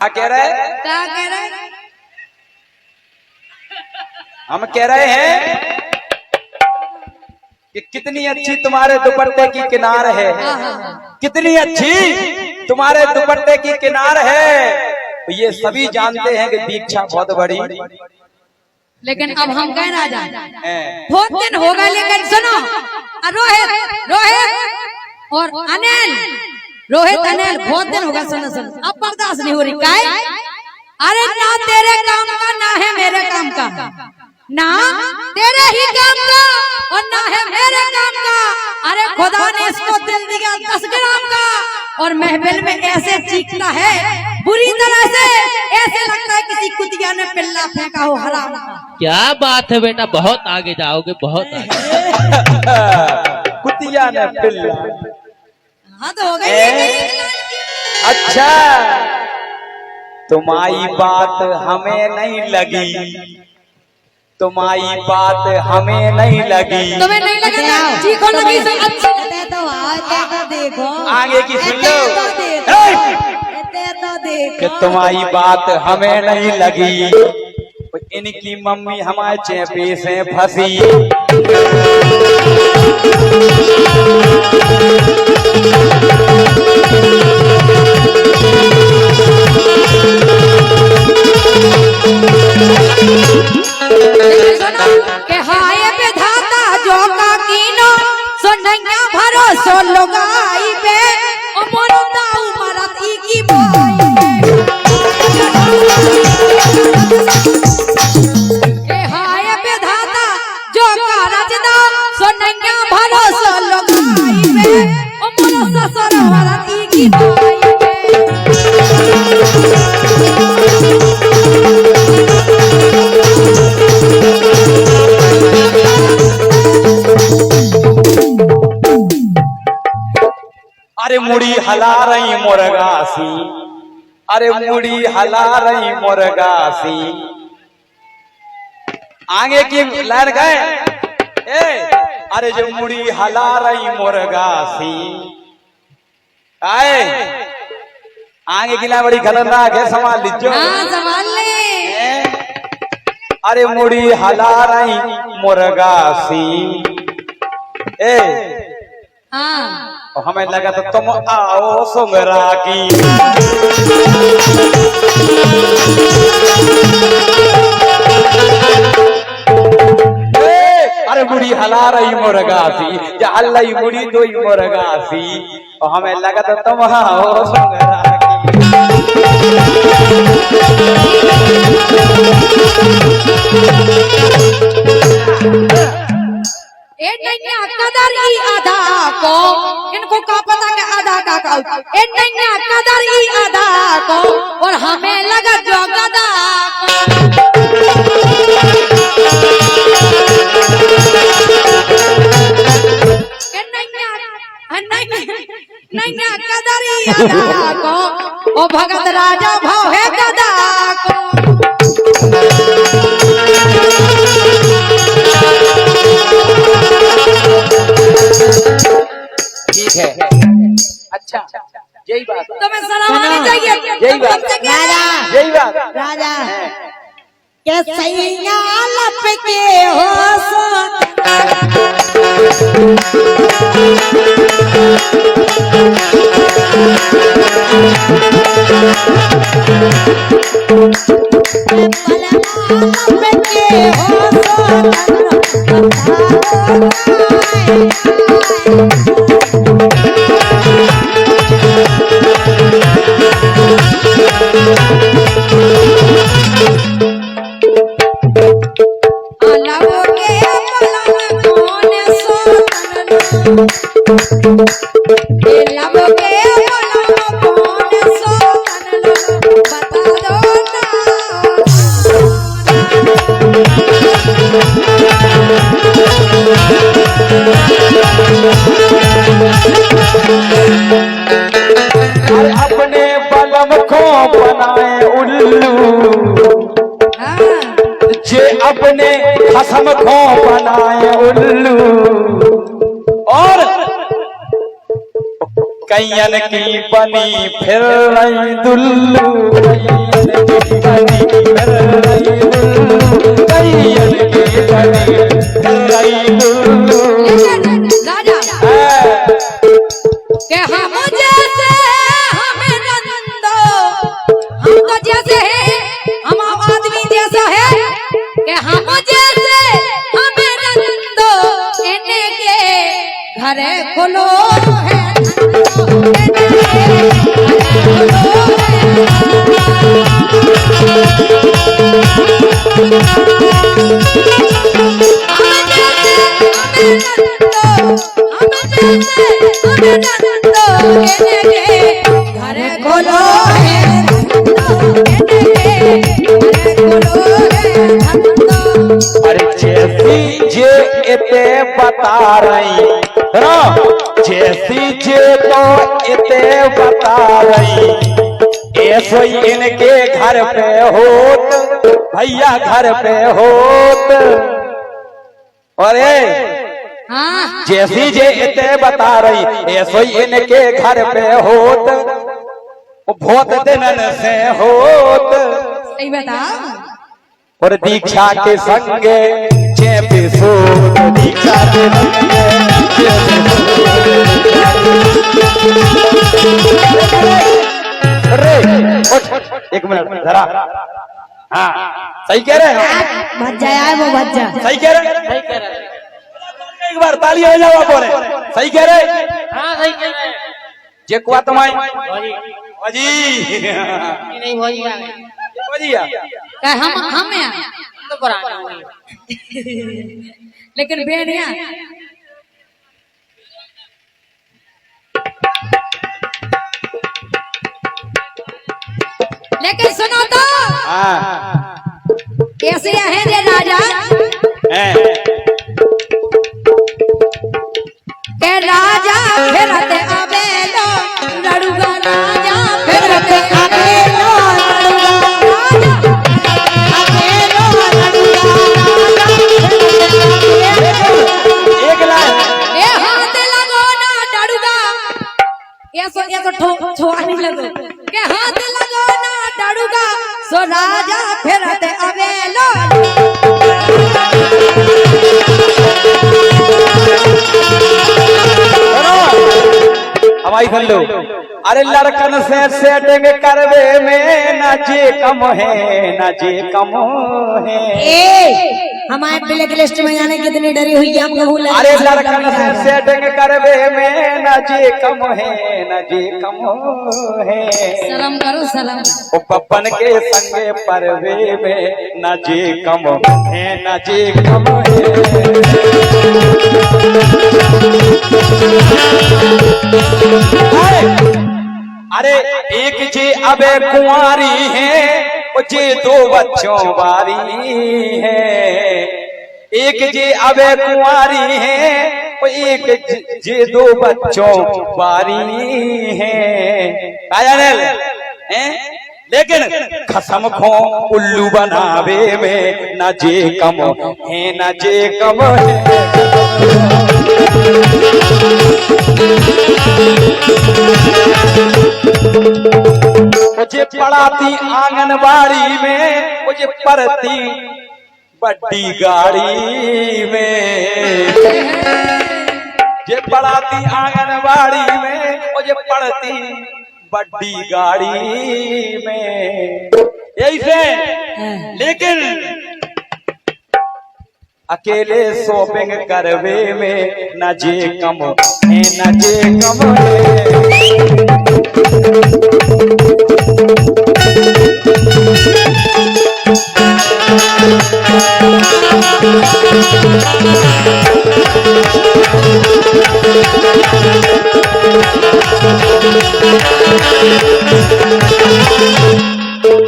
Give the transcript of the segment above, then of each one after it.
क्या कह रहे हैं? क्या कह रहे हैं? हम कह रहे हैं कि कितनी अच्छी तुम्हारे दुपट्टे की किनार है, कितनी अच्छी तुम्हारे दुपट्टे की किनार है। तो ये सभी जानते हैं कि दीक्षा बहुत बड़ी, लेकिन अब हम कह राजा बहुत दिन हो गए, लेकिन सुनो रोहित और अनिल, रोहित अनिल बहुत दिन हो गए, सुनो अब बर्दाश्त नहीं हो रही। क्या है? अरे ना तेरे काम का ना है मेरे काम का, ना तेरे ही काम का और ना है मेरे काम का। अरे खुदा ने इसको दिल दिया 10 ग्राम का और महफिल में ऐसे चीखता है बुरी तरह से, ऐसे लगता है किसी कुतिया ने पिल्ला फेंका हो हराम का। क्या बात है बेटा, बहुत आगे जाओगे, बहुत आगे। कुतिया ने पिल्ला, हाँ तो हो गई। अच्छा तुम्हारी बात हमें नहीं लगी, तुम्हारी बात हमें नहीं लगी, तुम्हें नहीं लगा? चीखो लगी से अच्छी तो देखो आगे की सुन लो तो देखो कि तुम्हारी बात हमें नहीं लगी। इनकी मम्मी हमारे चेपे से फंसी, के हाय विधाता जो का कीनो सोनैया भरोसो लोगाई पे ओ मरता उमरती की बाई के हाय विधाता जो का रचदा सोनैया भरोसो लोगाई पे ओ मरता सरवरती की बाई अरे मुड़ी हला रही मुर्गासी, अरे मुड़ी हला रही मुर्गासी। आगे की लाइन गए, अरे जो मुड़ी हला रही मुर्गासी। आए आगे की लाइन बड़ी खतरनाक है, संभाल लीजिए। हाँ संभाल ले। अरे मुड़ी हला रही मुर्गासी। हाँ तो हमें लगा तो तुम आओ सुंगरा की। अरे मुड़ी हला रही मुर्गासी, या हल्लाई मुड़ी दो ही मुर्गासी। और हमें लगा तो तुम आओ सुंगरा की। ए नैया कदर ई आधा को, इनको क्या पता कि आधा का ए नैया कदर ई आधा को और हमें लगा जो गदा नैया कदर ई आधा को ओ भगत राजा भाव है गदा को। ठीक है, अच्छा यही बात, तुम्हें सलाम आनी चाहिए, यही बात, यही बात राजा के सैया लपके हो सो लपके हो अरे अपने बलम को बनाए उल्लू, जे अपने खसम को बनाए उल्लू। और कैयन की बनी फिर रही दुल्लू, कैयन की बनी फिर रही दुल्लू, कैयन की बनी फिर रही दुल्लू। राजा के हम जैसे हमें नंदो, हम तो जैसे है हम आदमी जैसा है कि हम जैसे हमें नंदो, इन्हें के घरे खोलो है घरे खोलो है। अरे जैसी जे इते बता रही ना, जैसी जे तो इते बता रही, ऐसो ही इनके घर पे होत भैया, घर पे होत। अरे हाँ जैसी जे इते बता रही, ऐसो ही इनके घर पे होत, बहुत दिनन से होत। सही बता। और दीक्षा के संगे चेपिसो, दीक्षा के संगे अरे एक मिनट जरा, हाँ सही कह रहे हो, भज्जा आए वो भज्जा। सही कह रहे, एक बार ताली हो जाओ बोले, सही कह रहे। हाँ सही कह रहे हैं। जे कुआ तुम्हारी भौजी जी नहीं भौजी आ गए। भौजिया हम यहाँ तो पुराना हो गई। लेकिन बेनिया लेकिन सुनो तो, हाँ कैसे है जे राजा के राजा फिरते अबेलो लड़ुगा, राजा फिरते अबेलो लड़ुगा, एक लाइन ए हाथ लगो ना डड़ुगा, ये तो छोआनी लगो के हाथ लगो ना डड़ुगा, सो राजा फिरते अबेलो। हमारी कर लो। अरे लड़कन से सेटिंग करवे में ना जे कम है, ना जे कम है। हमारे ब्लैक लिस्ट में जाने कितनी डरी हुई है हमको भूल। अरे लड़कन से सेटिंग करवे में ना जे कम है, ना जे कम है। सलाम करो सलाम। ओ पप्पन के संगे परवे में ना जे कम है, ना जे कम है। अरे एक जे अबे कुंवारी है, वो जे दो बच्चों वारी है। एक जे अबे कुंवारी है, वो एक जे दो बच्चों वारी है। लेकिन खसम खो उल्लू बनावे में ना जे कम है, ना जे कम है। मुझे पढ़ाती आंगनबाड़ी में, मुझे पढ़ती बड्डी गाड़ी में। जे पढ़ाती आंगनबाड़ी में, मुझे पढ़ती बड्डी गाड़ी में। यही से लेकिन अकेले शॉपिंग करवे में ना जे कम है, ना जे कम है।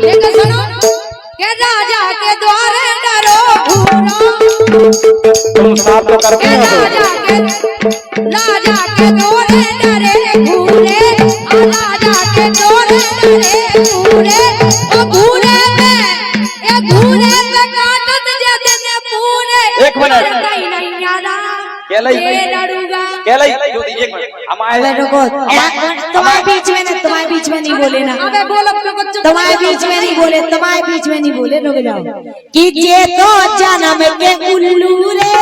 लेकिन सुनो के राजा के द्वारे डरो घूरो, तुम साफ तो करते हो। राजा के द्वारे डरे घूरे, राजा के द्वारे डरे घूरे, ओ घूरे में काटत जैसे पूरे। एक मिनट नहीं यारा केलाई ये लड़ूंगा केलाई ज्योति एक मिनट हमारे अबे रुको, तुम्हारे बीच में ना, तुम्हारे बीच में नहीं बोले ना, अबे बोल अपने को चुप तुम्हारे बीच में नहीं बोले, तुम्हारे बीच में नहीं बोले, रुक जाओ। कि ये तो जन्म के उल्लू रे,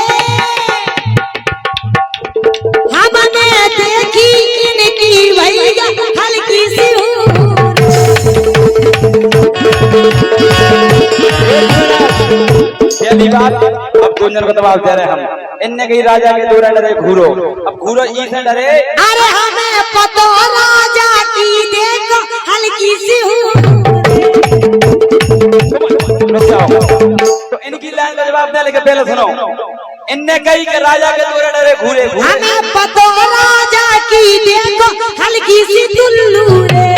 हमने देखी इनकी भैया हल्की सी पहली बात अब दोनों को जवाब दे रहे हैं हम। इनने कही राजा के दूर डरे घूरो, अब घूरो ई से डरे। अरे हमें पता राजा की देखो हल्की सी रुक जाओ, तो इनकी लाइन का जवाब दे, लेकिन पहले सुनो। इनने कही कि राजा के दूर डरे घूरे घूरे। हमें पता राजा की देखो हल्की सी तुल्लू रे।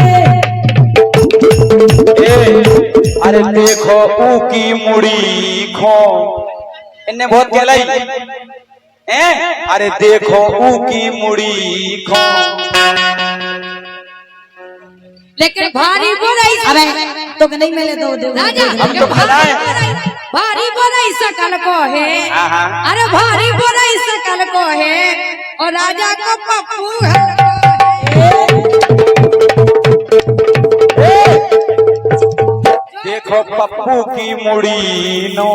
अरे देखो ऊ की मुड़ी खो, इनने बहुत कहलाई हैं। अरे देखो ऊ की मुड़ी खो, लेकिन भारी बुराई अबे तो नहीं मिले तो दे राजा हम तो भलाए। भारी बुराई सकल को है, हाँ। अरे भारी बुराई सकल को है, और राजा को पप्पू है। देखो पप्पू की मुड़ी नो,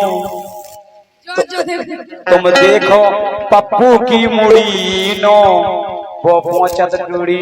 जो देखो तुम देखो पप्पू की मुड़ी नो, वो पहुंचत जुड़ी।